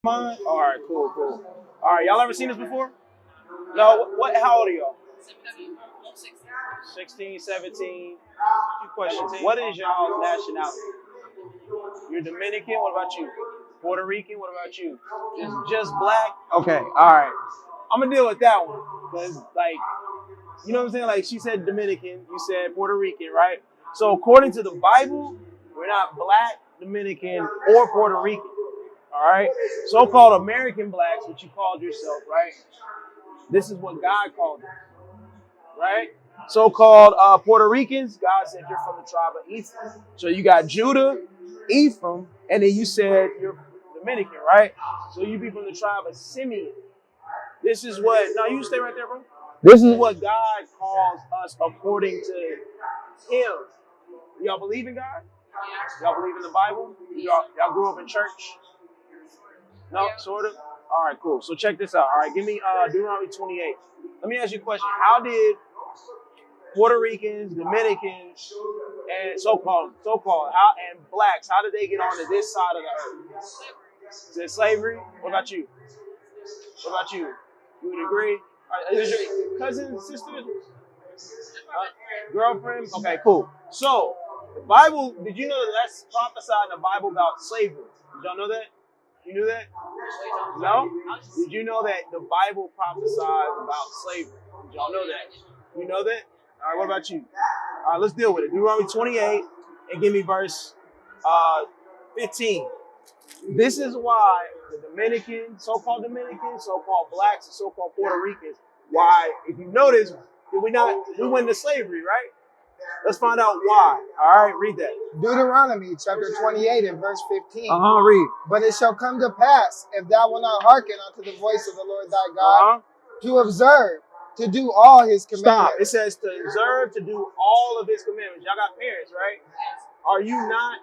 Mine? All right, cool, cool. All right, y'all ever seen this before? No, how old are y'all? 16, 17. Two questions. What is y'all nationality? You're Dominican, what about you? Puerto Rican, what about you? Just black? Okay, all right. I'm gonna deal with that one. Because, like, you know what I'm saying? Like, she said Dominican, you said Puerto Rican, right? So according to the Bible, we're not black, Dominican, or Puerto Rican. All right? So-called American blacks, what you called yourself, right? This is what God called them, right? So-called Puerto Ricans, God said you're from the tribe of Ephraim. So you got Judah, Ephraim, and then you said you're Dominican, right? So you be from the tribe of Simeon. This is what, no, you stay right there, bro. This is what God calls us according to Him. Y'all believe in God? Y'all believe in the Bible? Y'all grew up in church? No, sort of? All right, cool. So check this out. All right, give me Deuteronomy 28. Let me ask you a question. How did Puerto Ricans, Dominicans, and so-called, and blacks, how did they get onto this side of the earth? Is it slavery? What about you? What about you? You would agree? Is your cousin, sister? Girlfriend? Okay, cool. So, the Bible, did you know that that's prophesied in the Bible about slavery? Did y'all know that? You knew that? No? Did you know that the Bible prophesied about slavery? Did y'all know that? You know that? All right, what about you? All right, let's deal with it. Deuteronomy 28 and give me verse 15. This is why the Dominicans, so-called blacks, and so-called Puerto Ricans, why, if you notice, we went into slavery, right? Let's find out why. All right, read that. Deuteronomy chapter 28 and verse 15. Read. But it shall come to pass, if thou wilt not hearken unto the voice of the Lord thy God, to observe, to do all his commandments. Stop. It says to observe, to do all of his commandments. Y'all got parents, right? Are you not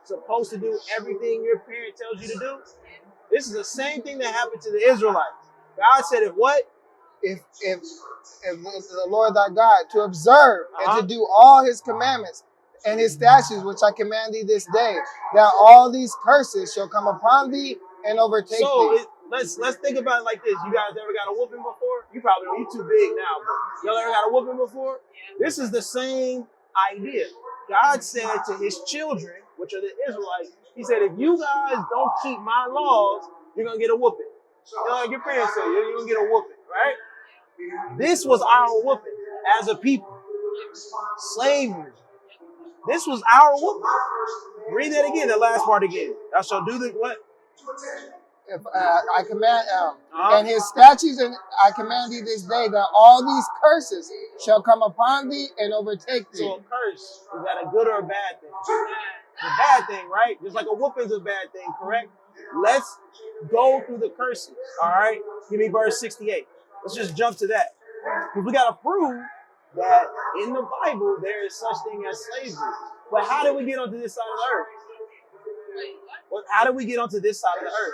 supposed to do everything your parent tells you to do? This is the same thing that happened to the Israelites. God said, if what? If the Lord thy God, to observe and to do all his commandments and his statutes, which I command thee this day, that all these curses shall come upon thee and overtake thee. Let's think about it like this. You guys ever got a whooping before? You probably don't. You too big now, but y'all ever got a whooping before? This is the same idea. God said to his children, which are the Israelites, he said, if you guys don't keep my laws, you're going to get a whooping. You know, like your parents say, you're going to get a whooping, right? This was our whooping as a people. Slavery. This was our whooping. Read that again, the last part again. Thou shalt do the what? If I command, and his statutes, and I command thee this day that all these curses shall come upon thee and overtake thee. So a curse, is that a good or a bad thing? It's a bad thing, right? Just like a whooping is a bad thing, correct? Let's go through the curses, all right? Give me verse 68. Let's just jump to that. Because we got to prove that in the Bible there is such thing as slavery. But how did we get onto this side of the earth? Well, how did we get onto this side of the earth?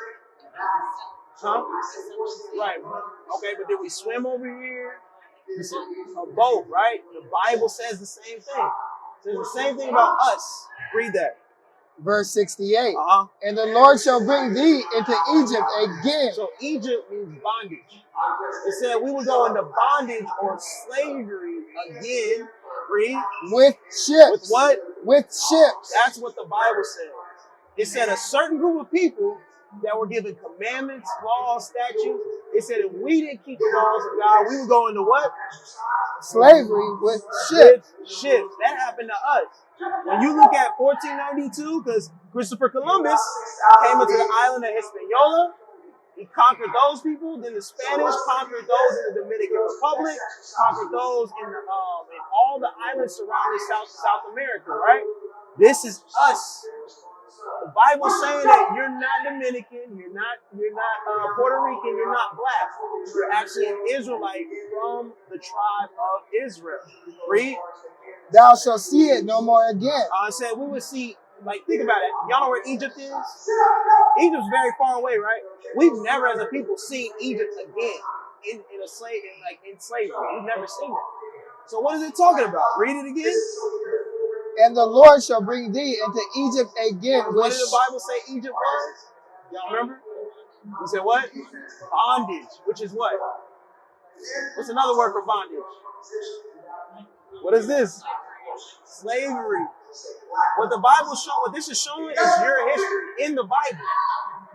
Huh? Right. Okay, but did we swim over here? It's a boat, right? The Bible says the same thing. It says the same thing about us. Read that. Verse 68. And the Lord shall bring thee into Egypt again. So Egypt means bondage. It said we would go into bondage or slavery again. Read. With ships. With what? With ships. That's what the Bible said. It said a certain group of people that were given commandments, laws, statutes. It said if we didn't keep the laws of God, we would go into what? Slavery with ships. With ships. That happened to us. When you look at 1492, because Christopher Columbus came into the island of Hispaniola, he conquered those people. Then the Spanish conquered those in the Dominican Republic, conquered those in all the islands surrounding South America. Right? This is us. The Bible's saying that you're not Dominican, you're not Puerto Rican, you're not black. You're actually an Israelite from the tribe of Israel. Read. Thou shalt see it no more again. I said we would see, like, think about it. Y'all know where Egypt is? Egypt's very far away, right? We've never, as a people, seen Egypt again in slavery. We've never seen it. So what is it talking about? Read it again. And the Lord shall bring thee into Egypt again. What did the Bible say Egypt was? Y'all remember? You said what? Bondage, which is what? What's another word for bondage? What is this? Slavery. What the Bible show, what this is showing is your history in the Bible.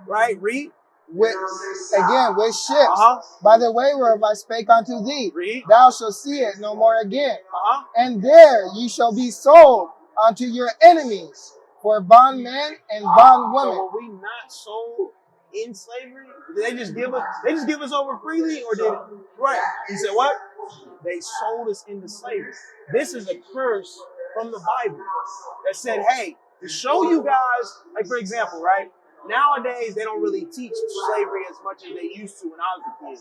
Right? Read. With ships, by the way whereof I spake unto thee, Read. thou shalt see it no more again. And there ye shall be sold unto your enemies for bondmen and bondwomen. So were we not sold in slavery? Did they just give us over freely, or did right? He said what? They sold us into slavery. This is a curse from the Bible that said, hey, to show you guys, like for example, right? Nowadays, they don't really teach slavery as much as they used to when I was a kid,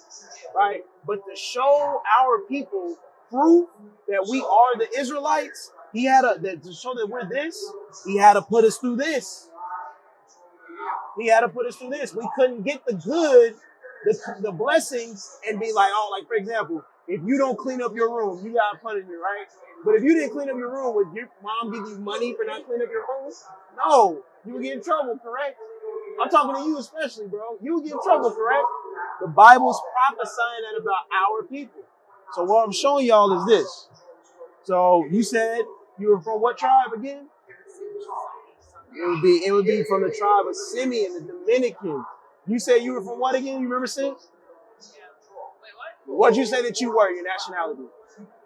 right? But to show our people proof that we are the Israelites, to show that we're this, he had to put us through this. He had to put us through this. We couldn't get the good, the blessings, and be like, oh, like for example, if you don't clean up your room, you got punishment, right? But if you didn't clean up your room, would your mom give you money for not cleaning up your room? No, you would get in trouble, correct? I'm talking to you especially, bro. You would get in trouble, correct? The Bible's prophesying that about our people. So what I'm showing y'all is this. So you said you were from what tribe again? It would be from the tribe of Simeon, the Dominican. You said you were from what again? You remember, Sis? What'd you say that you were, your nationality?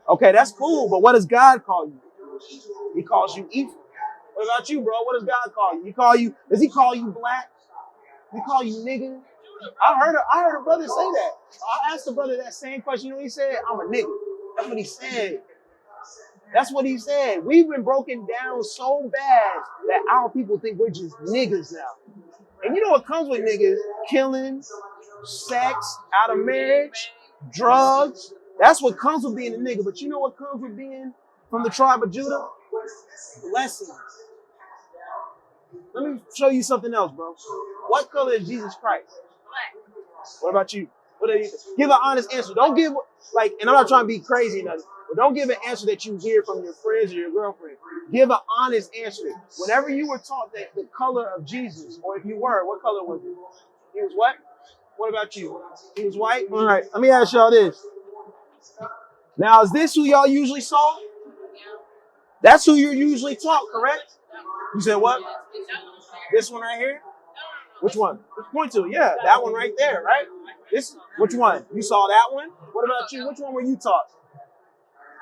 Okay, that's cool, but what does God call you? He calls you Ephraim. What about you, bro? What does God call you? Does he call you black? He call you nigga? I heard a brother say that. I asked the brother that same question. You know what he said? I'm a nigga. That's what he said. That's what he said. We've been broken down so bad that our people think we're just niggas now. And you know what comes with niggas? Killing, sex, out of marriage, drugs. That's what comes with being a nigga. But you know what comes with being from the tribe of Judah? Blessings. Let me show you something else, bro. What color is Jesus Christ? Black. What about you? What do you think? Give an honest answer. Don't give, and I'm not trying to be crazy or nothing, but don't give an answer that you hear from your friends or your girlfriend. Give an honest answer. Whenever you were taught that the color of Jesus, or if you were, what color was it? He was what? What about you? He was white? All right, let me ask y'all this. Now, is this who y'all usually saw? That's who you're usually taught, correct? You said what? This one right here? Which one? Point to it. Yeah, that one right there, right? Which one? You saw that one? What about you? Which one were you taught?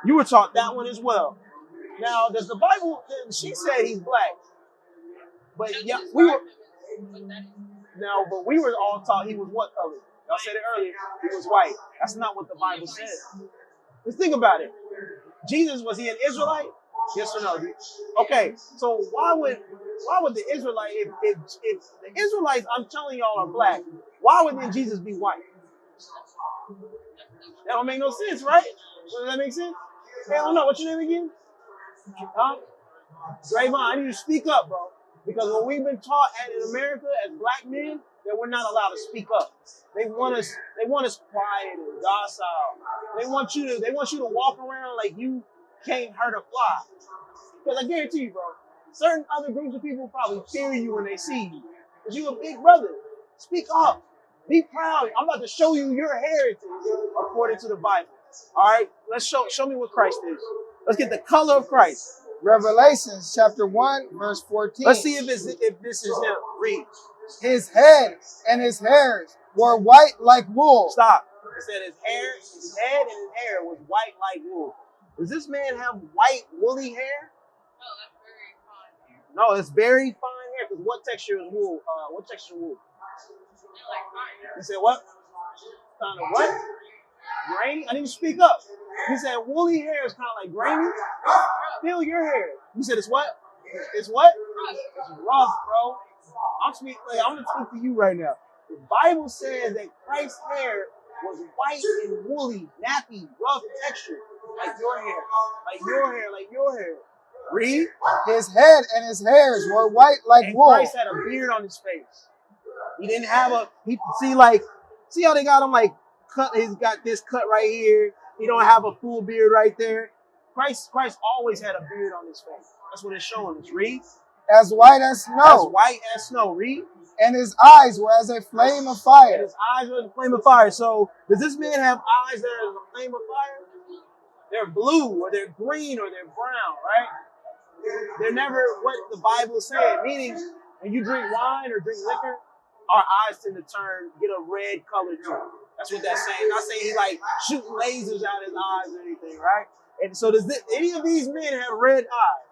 You were taught that one as well. Now, does the Bible, she said he's black. But yeah, we were all taught he was what color? Y'all said it earlier. He was white. That's not what the Bible says. Let's think about it. Jesus, was he an Israelite? Yes or no? Okay, so why would the Israelite, if the Israelites I'm telling y'all are black, why would then Jesus be white? That don't make no sense, right? Does that make sense? Hell no. What's your name again? Huh? Draymond, I need you to speak up, bro. Because what we've been taught in America as black men, that we're not allowed to speak up. They want us quiet and docile. They want you to walk around like you can't hurt a fly. Because I guarantee you, bro, certain other groups of people probably fear you when they see you. Because you're a big brother. Speak up. Be proud. I'm about to show you your heritage according to the Bible. All right? Let's show me what Christ is. Let's get the color of Christ. Revelations chapter 1, verse 14. Let's see if this is him. Read. His head and his hairs were white like wool. Stop. It said his head and his hair was white like wool. Does this man have white woolly hair? No, it's very fine hair. Because what texture is wool? What texture wool? You said what? Kind of what? Grainy? I didn't speak up. You said woolly hair is kind of like grainy. Feel your hair. You said it's what? It's what? It's rough, bro. I'm gonna speak to you right now. The Bible says that Christ's hair was white and woolly, nappy, rough texture, like your hair, like your hair, like your hair. Read. His head and his hairs were white like wool. Christ had a beard on his face. He didn't have see how they got him like cut. He's got this cut right here. He don't have a full beard right there. Christ always had a beard on his face. That's what it's showing us. Read. As white as snow. As white as snow. Read. And his eyes were as a flame of fire. And his eyes were as a flame of fire. So does this man have eyes that are as a flame of fire? They're blue, or they're green, or they're brown, right? They're never what the Bible is saying. Meaning, when you drink wine or drink liquor, our eyes tend to get a red color to it. That's what that's saying. Not saying he like shooting lasers out his eyes or anything, right? And so does any of these men have red eyes?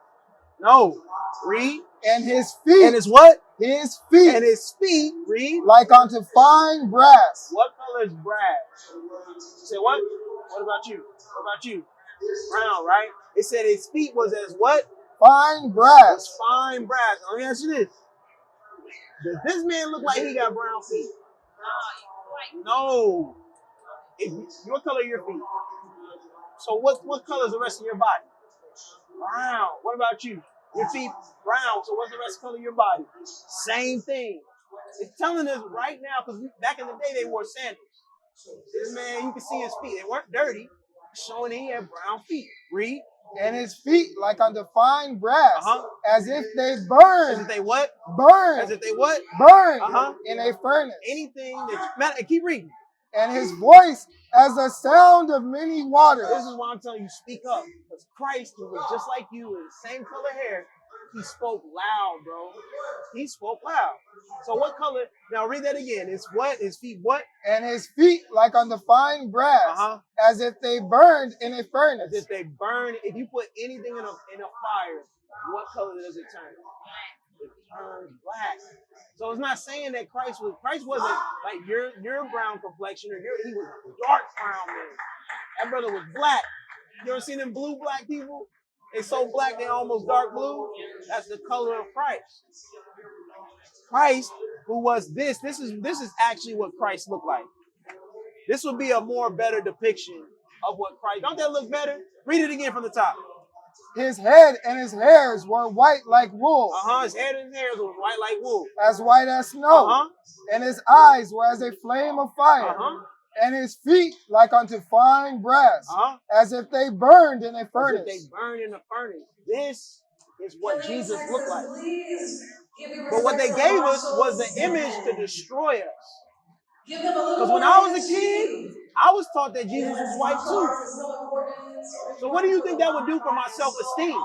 No. Read. And his feet. And his what? His feet. And his feet. Read. Like unto fine brass. What color is brass? You said what? What about you? What about you? Brown, right? It said his feet was as what? Fine brass. It's fine brass. Let me ask you this. Does this man look like he got brown feet? No. What color are your feet? So what color is the rest of your body? Brown. What about you? Your feet brown. So what's the rest color of your body? Same thing. It's telling us right now, because back in the day they wore sandals. This man, you can see his feet. They weren't dirty, showing he had brown feet. Read. And his feet like unto fine brass, as if they burn. As if they what? Burn. As if they what? Burn in a furnace. Anything that keep reading. And his voice as the sound of many waters. This is why I'm telling you, speak up. Because Christ, who was just like you, with the same color hair, he spoke loud, bro. He spoke loud. So what color? Now read that again. It's what? His feet what? And his feet like unto fine brass, as if they burned in a furnace. As if they burned. If you put anything in a fire, what color does it turn? It turns black. So it's not saying that Christ wasn't like your brown complexion, or he was dark brown man. That brother was black. You ever seen them blue black people? They so black they almost dark blue. That's the color of Christ. Christ, who was this is actually what Christ looked like. This would be a more better depiction of what Christ. Don't that look better? Read it again from the top. His head and his hairs were white like wool. His head and his hairs were white like wool. As white as snow. And his eyes were as a flame of fire. And his feet like unto fine brass, as if they burned in a furnace. As if they burned in a furnace. This is what Jesus looked like. But what they gave us was the image to destroy us. Because when I was a kid, I was taught that Jesus was white too. So what do you think that would do for my self-esteem?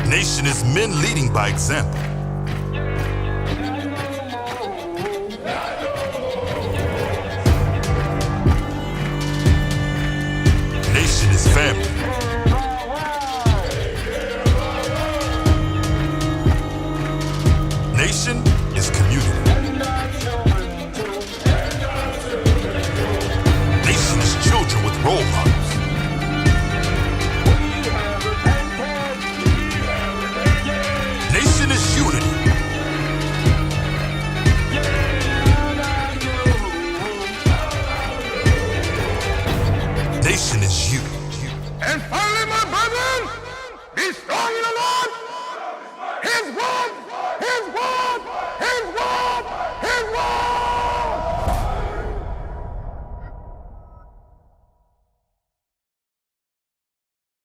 Nation is men leading by example. Nation is family. Nation is community. Nation is children with role models. Nation is unity. Nation is you.